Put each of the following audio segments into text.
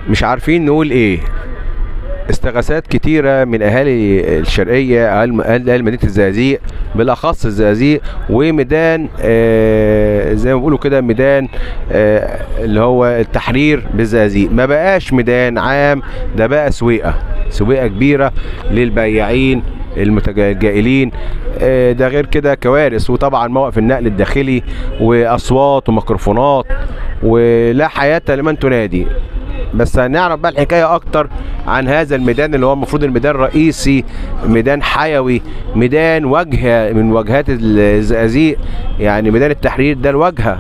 مش عارفين نقول ايه. استغاثات كتيرة من اهالي الشرقية، اهالي مدينة الزقازيق، بالاخص الزقازيق وميدان زي ما بيقولوا كده ميدان اللي هو التحرير بالزقازيق. ما بقاش ميدان عام، ده بقى سويقة كبيرة للبياعين الجائلين. ده غير كده كوارث، وطبعا موقف النقل الداخلي واصوات وميكروفونات ولا حياة لمن تنادي. بس هنعرف بقى الحكايه اكتر عن هذا الميدان اللي هو المفروض الميدان الرئيسي، ميدان حيوي، ميدان واجهه من واجهات الزقازيق. يعني ميدان التحرير ده الواجهه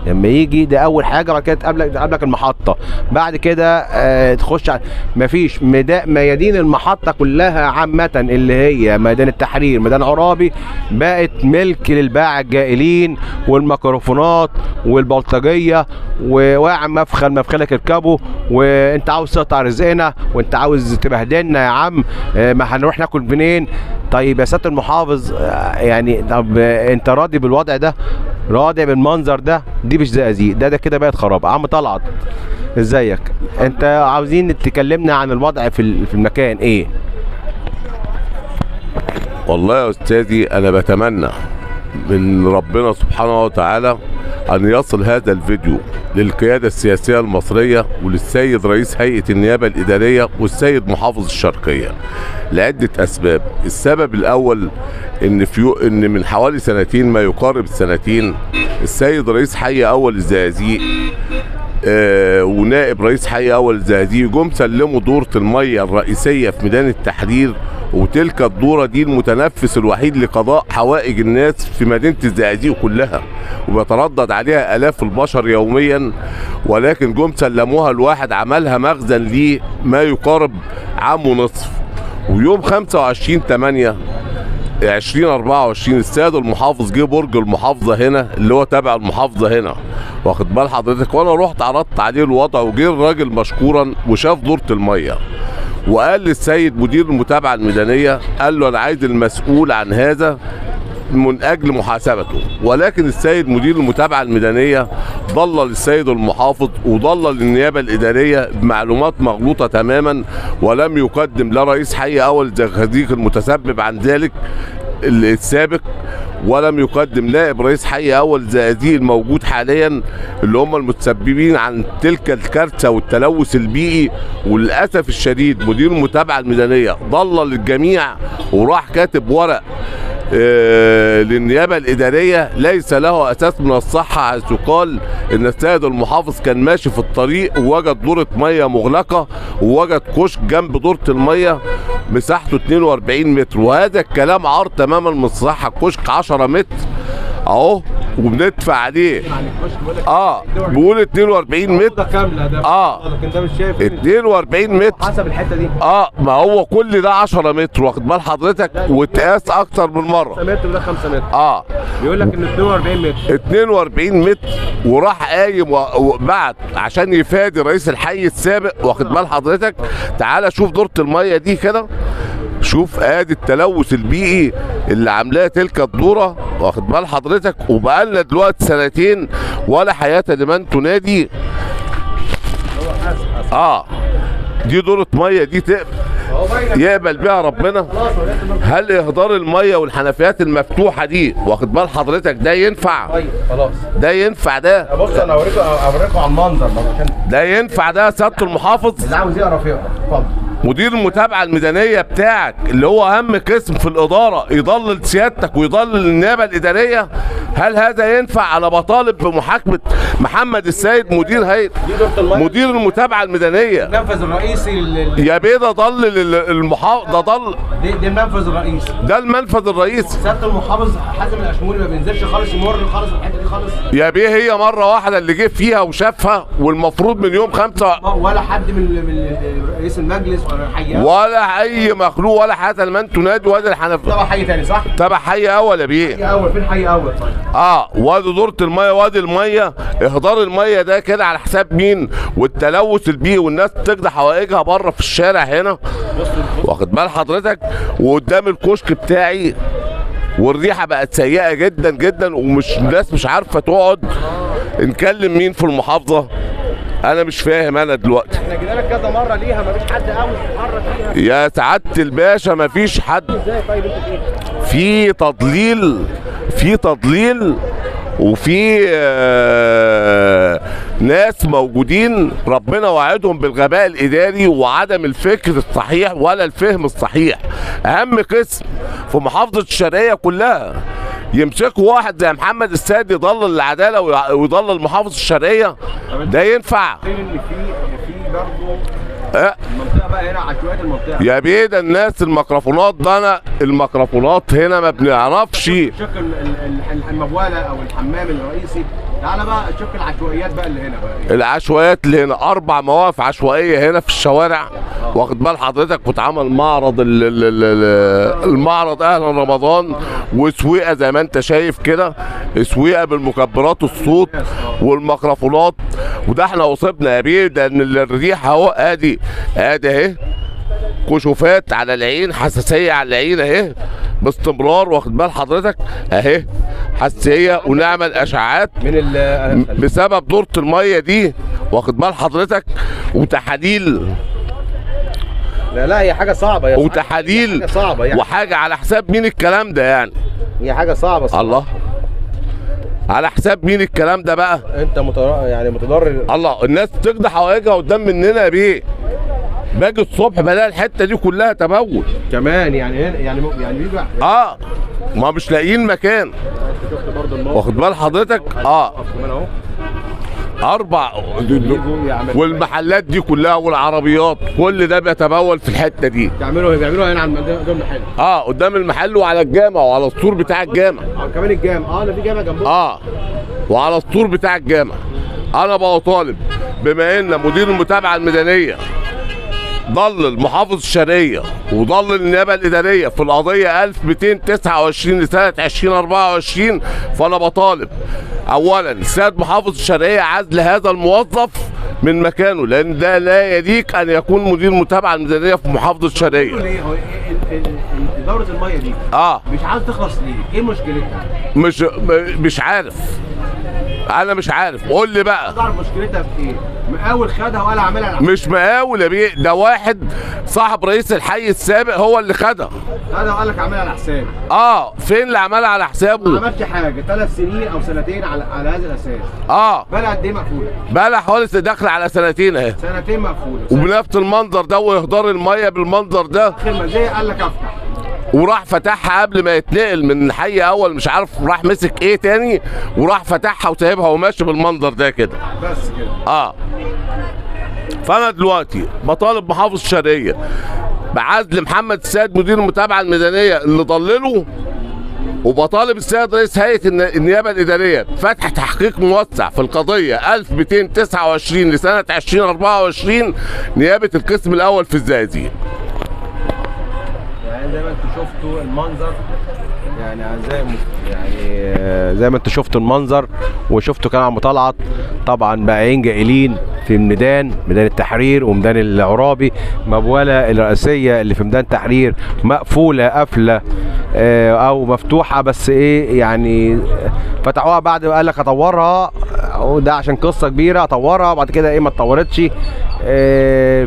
لما يجي، ده اول حاجه. بعد كده تقابلك المحطه، بعد كده تخش مفيش ميادين المحطه كلها عامه اللي هي ميدان التحرير، ميدان عرابي، بقت ملك للباعة الجائلين والميكروفونات والبلطجيه وواعي مفخلك اركبه، وانت عاوز تقطع رزقنا وانت عاوز تبهدلنا يا عم، ما هنروح ناكل منين؟ طيب يا سياده المحافظ، يعني طب انت راضي بالوضع ده؟ راضي بالمنظر ده؟ دي مش زقازيق، ده كده بقت خراب. عم طلعت ازيك؟ انت عاوزين تكلمنا عن الوضع في المكان ايه؟ والله يا استاذي انا بتمنى من ربنا سبحانه وتعالى ان يصل هذا الفيديو للقيادة السياسية المصرية وللسيد رئيس هيئة النيابة الإدارية والسيد محافظ الشرقية لعدة أسباب. السبب الأول إن من حوالي سنتين، ما يقارب السنتين، السيد رئيس حي أول الزقازيق ونائب رئيس حي أول الزقازيق جم سلموا دورة المية الرئيسية في ميدان التحرير، وتلك الدورة دي المتنفس الوحيد لقضاء حوائج الناس في مدينة الزقازيق كلها، وبيتردد عليها آلاف البشر يوميا، ولكن جم سلموها لواحد عملها مخزن ليه ما يقارب عام ونصف. ويوم 25/8/2024 السيد المحافظ جه برج المحافظة هنا اللي هو تابع المحافظة هنا، واخد بال حضرتك، وانا رحت عرضت عليه الوضع، وجه الراجل مشكورا وشاف دورة المية وقال للسيد مدير المتابعة الميدانية، قال له انا عايز المسؤول عن هذا من اجل محاسبته. ولكن السيد مدير المتابعة الميدانية ضلل السيد المحافظ وضلل النيابة الإدارية بمعلومات مغلوطة تماما، ولم يقدم لا رئيس حي أول الزقازيق المتسبب عن ذلك السابق، ولم يقدم نائب رئيس حي أول الزقازيق الموجود حاليا اللي هم المتسببين عن تلك الكارثة والتلوث البيئي. وللأسف الشديد مدير المتابعة الميدانية ضلل الجميع وراح كاتب ورق للنيابة الإدارية ليس له أساس من الصحة، حيث قال إن السيد المحافظ كان ماشي في الطريق ووجد دورة مية مغلقة ووجد كشك جنب دورة المية مساحته 42 متر، وهذا الكلام عار تماما من الصحة. الكشك 10 متر اهو وبندفع عليه. بيقول 42 متر لكن ده مش شايف 42 متر حسب الحته دي. ما هو كل ده 10 متر، واخد بال حضرتك، واتقاس اكتر من مره. 5 متر وده 5 متر. بيقول لك انه 42 متر. 42 متر، وراح قايم وبعت عشان يفادي رئيس الحي السابق، واخد بال حضرتك. تعالى شوف دورة الميه دي كده، شوف ادي التلوث البيئي اللي عاملاه تلك الدوره، واخد بال حضرتك. وبقالنا دلوقتي سنتين ولا حياه لمن تنادي. دي دوره ميه دي يقبل بيها ربنا؟ هل اهدار الميه والحنفيات المفتوحه دي، واخد بال حضرتك، ده ينفع؟ خلاص ده ينفع؟ ده بص انا اوريكم على المنظر ده ينفع؟ ده يا سياده المحافظ اللي عاوز يقرا فيه اتفضل. مدير المتابعة الميدانية بتاعك اللي هو أهم قسم في الإدارة يضلل سيادتك ويضلل النيابة الإدارية؟ هل هذا ينفع؟ أنا بطالب بمحاكمة محمد السيد مدير هيئة مدير المتابعة الميدانية. المنفذ الرئيسي يا بيه ده ضلل المحافظ، ده ضل. ده المنفذ الرئيسي، ده المنفذ الرئيسي. سيادة المحافظ حازم الأشموني ما بينزلش خالص، يمر خالص الحتة دي خالص. يا بيه هي مرة واحدة اللي جه فيها وشافها، والمفروض من يوم 5 ولا حد من رئيس المجلس ولا اي مخلوق ولا حتى لمن تنادي. وادي الحنفيه تبع حي تاني صح؟ تبع حي اول يا بيه. حي اول فين؟ حي اول طيب. وادي دورة الميه، وادي الميه، اهدار الميه ده كده على حساب مين؟ والتلوث البيئي، والناس بتقضي حوائجها بره في الشارع هنا، واخد بال حضرتك. وقدام الكشك بتاعي والريحه بقت سيئه جدا جدا، الناس مش عارفه تقعد. نكلم مين في المحافظه؟ انا مش فاهم انا دلوقتي. احنا جينا لك كذا مره ليها مفيش حد قوي اتحرك فيها. يا سعاده الباشا مفيش حد. ازاي طيب انت فين؟ في تضليل، في تضليل، وفي ناس موجودين ربنا وعدهم بالغباء الاداري وعدم الفكر الصحيح ولا الفهم الصحيح. اهم قسم في محافظه الشرقيه كلها يمسكوا واحد زي محمد السيد يضلل العداله ويضلل محافظه الشرقيه، ده ينفع؟ فين اللي في برضه المنطقه بقى هنا عشوائيات المنطقه يا بيه؟ ده الناس الميكروفونات ده، انا الميكروفونات هنا ما بنعرفش. شق المبوله او الحمام الرئيسي. تعالى بقى شق العشوائيات بقى اللي هنا بقى. العشوائيات اللي هنا 4 مواقف عشوائيه هنا في الشوارع، واخد بال حضرتك، واتعمل معرض المعرض اهلا رمضان، وسويقه زي ما انت شايف كده، سويقه بالمكبرات الصوت والميكروفونات. وده احنا وصلنا يا بيه، ده ان الريح اهو، ادي اهي كشوفات على العين، حساسيه على العين اهي باستمرار، واخد بال حضرتك اهي حساسيه، ونعمل اشعاعات من بسبب دورة الميه دي، واخد بال حضرتك، وتحاليل. لا هي حاجه صعبه، وتحاليل حاجة صعبة يعني. وحاجه على حساب مين الكلام ده يعني؟ هي حاجه صعبه صراحة. الله، على حساب مين الكلام ده بقى؟ انت يعني متضرر. الله، الناس تقضي حوائجها قدام مننا يا بيه. باجي الصبح بلاقي الحته دي كلها تبول كمان، يعني بيجي ما مش لاقيين مكان، واخد بال حضرتك. كمان اهو 4 والمحلات دي كلها والعربيات كل ده بيتبول في الحته دي. بيعملوا هنا قدام المحل. قدام المحل وعلى الجامع وعلى السور بتاع الجامع. كمان الجامع. ده في جامع جنبه. وعلى السور بتاع الجامع. انا بقى طالب، بما ان مدير المتابعه الميدانيه ضلل محافظ الشرقيه وضلل النيابه الاداريه في القضيه 1229 لسنه 2024، فانا بطالب اولا السيد محافظ الشرقيه عزل هذا الموظف من مكانه، لان ده لا يليق ان يكون مدير متابعه الميدانيه في محافظه الشرقيه. ليه دوره الميه دي مش عايز تخلص ليه؟ ايه مشكلتها؟ مش عارف، انا مش عارف، قول لي بقى. تعرف مشكلتها في ايه؟ مقاول خدها ولا عاملها على مش مقاول يا بيه، ده واحد صاحب رئيس الحي السابق هو اللي خدها وقال لك عاملها على حسابي. فين اللي عملها على حسابه؟ ما عملش حاجه 3 سنين او سنتين على هذا الاساس. بقى قد ايه مقفوله؟ بقى حوالي داخله على سنتين اهي. سنتين مقفوله وبنفس المنظر ده، ويهدر الميه بالمنظر ده. اخر ما زي قال لك افتح، وراح فتحها قبل ما يتنقل من حي اول، مش عارف راح مسك ايه تاني، وراح فتحها وسايبها وماشي بالمنظر ده كده بس كده. فانا دلوقتي بطالب محافظ الشرقيه بعزل محمد السيد مدير المتابعه الميدانيه اللي ضلله، وبطالب السيد رئيس هيئه النيابه الاداريه فتح تحقيق موسع في القضيه 1229 لسنه 2024 نيابه القسم الاول في الزقازيق. يعني زي ما انتوا شفتوا المنظر، زي ما انتوا شفتوا المنظر، وشفتوا كان عم طلعت طبعا باقيين جائلين في ميدان التحرير وميدان العرابي. مبوله الرئيسيه اللي في ميدان التحرير مقفوله قفله او مفتوحه، بس ايه يعني فتحوها بعد ما قال لك اطورها، وده عشان قصه كبيره، اطورها بعد كده ايه ما اتطورتش.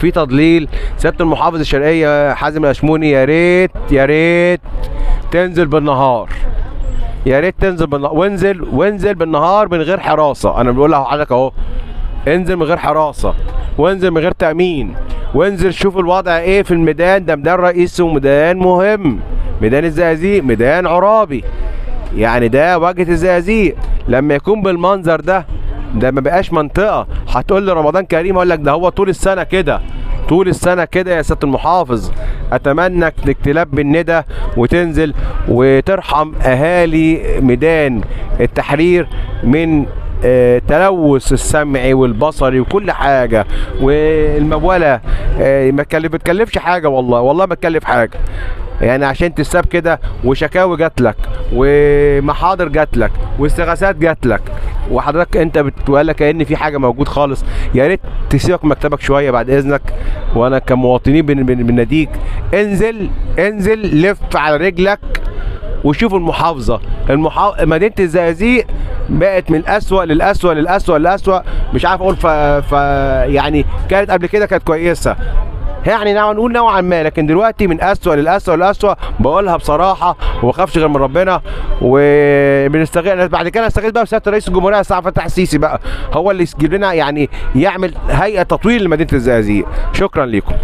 في تضليل. سياده المحافظ الشرقيه حازم الاشموني يا ريت تنزل بالنهار، يا ريت تنزل بالنهار، وانزل بالنهار من غير حراسه. انا بقول لحضرتك اهو، انزل من غير حراسه، وانزل من غير تامين، وانزل شوف الوضع ايه في الميدان ده. ميدان رئيسي وميدان مهم، ميدان الزقازيق، ميدان عرابي، يعني ده واجهه الزقازيق. لما يكون بالمنظر ده ما بقاش منطقه. هتقول لي رمضان كريم، اقول لك ده هو طول السنه كده، طول السنه كده يا سياده المحافظ. اتمنى انك تلبي الندى وتنزل وترحم اهالي ميدان التحرير من التلوث السمعي والبصري وكل حاجه. والمبوله ما بتكلفش حاجه، والله ما تكلف حاجه، يعني عشان تساب كده. وشكاوي جات لك، ومحاضر جات لك، واستغاثات جات لك، وحضرتك انت بتقول لك كأن في حاجه موجود خالص. يا ريت تسيبك مكتبك شويه بعد اذنك، وانا كمواطنين بناديك انزل لف على رجلك وشوفوا المحافظه مدينه الزقازيق بقت من الاسوأ للاسوأ للاسوأ للاسوأ. مش عارف اقول يعني كانت قبل كده كانت كويسه يعني نقول نوعا ما، لكن دلوقتي من اسوأ للاسوأ للاسوأ. بقولها بصراحه وما بخافش غير من ربنا. وبنستغل بعد كده نستغل بقى بسياده رئيس الجمهوريه السيد عبد الفتاح السيسي بقى هو اللي يجيب لنا يعني يعمل هيئه تطوير لمدينه الزقازيق. شكرا لكم.